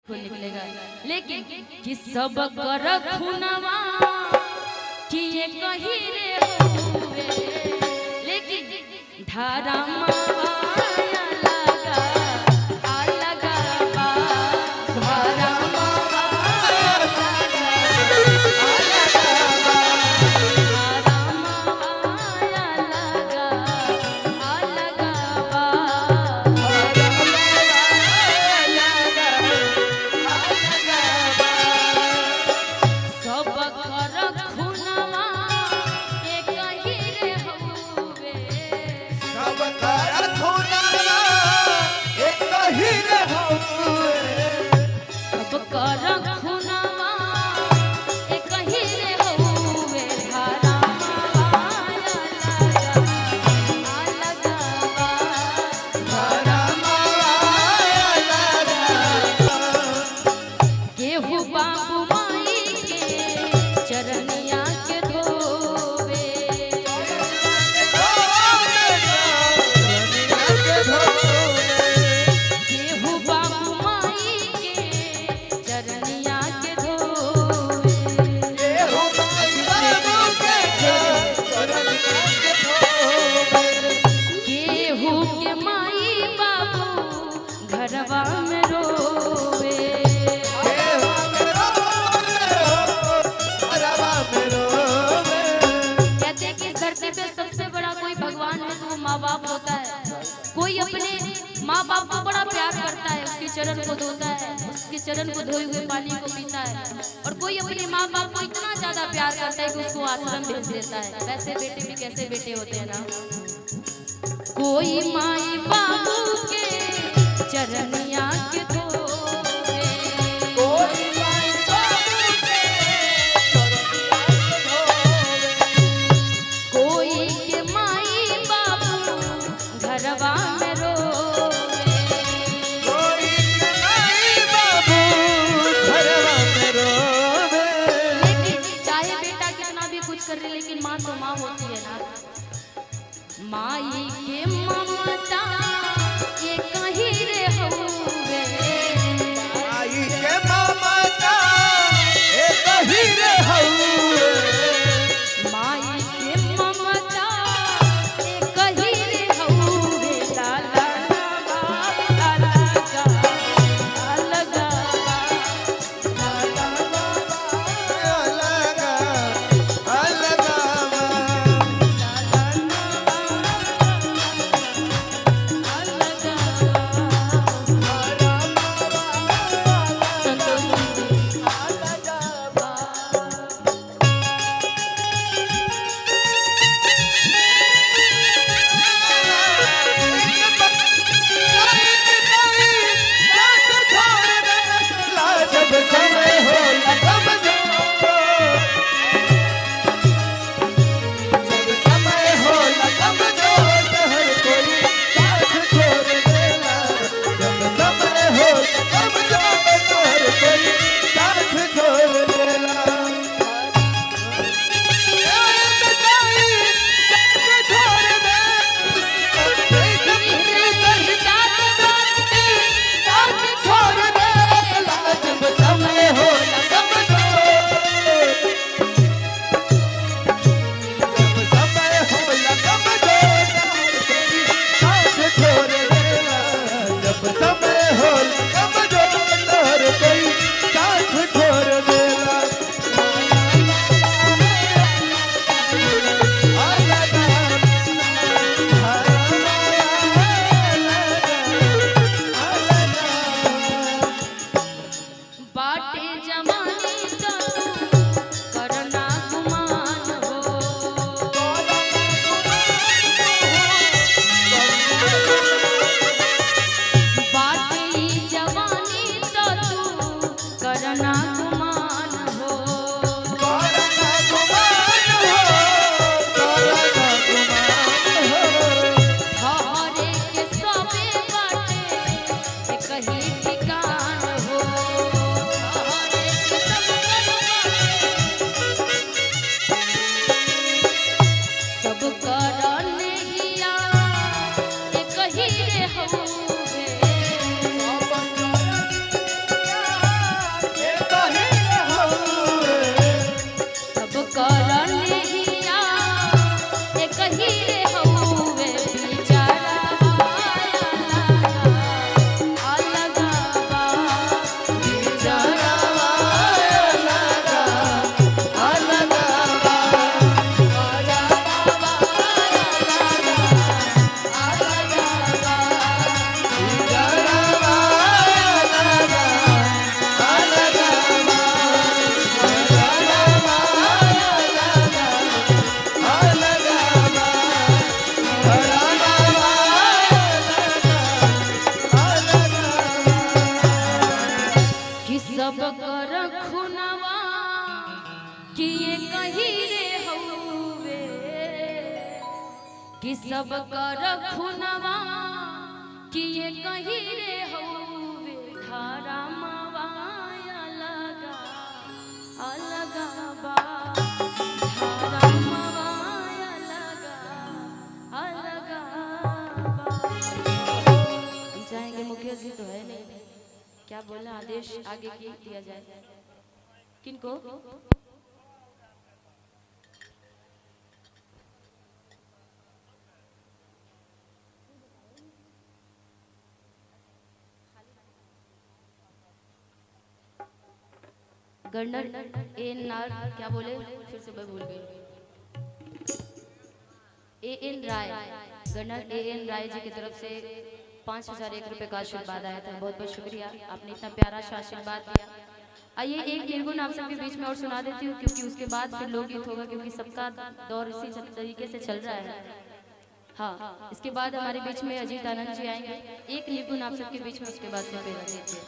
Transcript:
निकलेगा, लेकिन कि सब कर खुनवा कि ये कहीं रे हुए, लेकिन धारा माया लगा अलगा बा, धारा माया लगा अलगा बा, धारा माया लगा अलगा बा, माँ बाप होता है। कोई अपने माँ बाप को बड़ा प्यार करता है, उसके चरण को धोता है, उसके चरण को धोए हुए पानी को पीता है। और कोई अपने माँ बाप को इतना ज्यादा प्यार करता है कि उसको आश्रम भेज देता है। वैसे बेटे भी कैसे बेटे होते हैं ना। कोई माई बाबू के चरनिया के धोए, कोई माई बाबू के चरनिया के धोए, कोई के माई बाबू घरवा में रोवे, कोई के माई बाबू घरवा में रोवे। लेकिन चाहे बेटा कितना भी कुछ कर ले, लेकिन माँ तो माँ होती है ना। माई के ममता ये कहीं रे हुए, माई के ममता ये कहीं रे हुए, माई के ममता ये कहीं रे हुए। लाला बाबा अलगा अलगा, लाला बाबा अलगा अलगा कि सब कर खुनवा किए कही रे हउवे कि सब कर खुनवा किए कही रे हउवे धारा मवाया लगा अलगा बा धारा मवाया लगा अलगा बा। जाएंगे मुखिया जी तो है नहीं, क्या बोलना आदेश आगे की दिया जाए किनको? गवर्नर एन आर क्या बोले, फिर से मैं भूल गई। एन राय, गवर्नर एन राय जी की तरफ से 5001 रुपए का आशीर्वाद आया था। बहुत बहुत शुक्रिया, आपने इतना प्यारा सा आशीर्वाद दिया। आइए एक निर्गुण आप सबके बीच में और सुना देती हूँ, क्योंकि उसके बाद फिर लोकगीत होगा, क्योंकि सबका दौर इसी तरीके से चल रहा है। हाँ, इसके बाद हमारे बीच में अजीत आनंद जी आएंगे। एक निर्गुण आप सबके बीच में, उसके बाद से फिर दीजिए।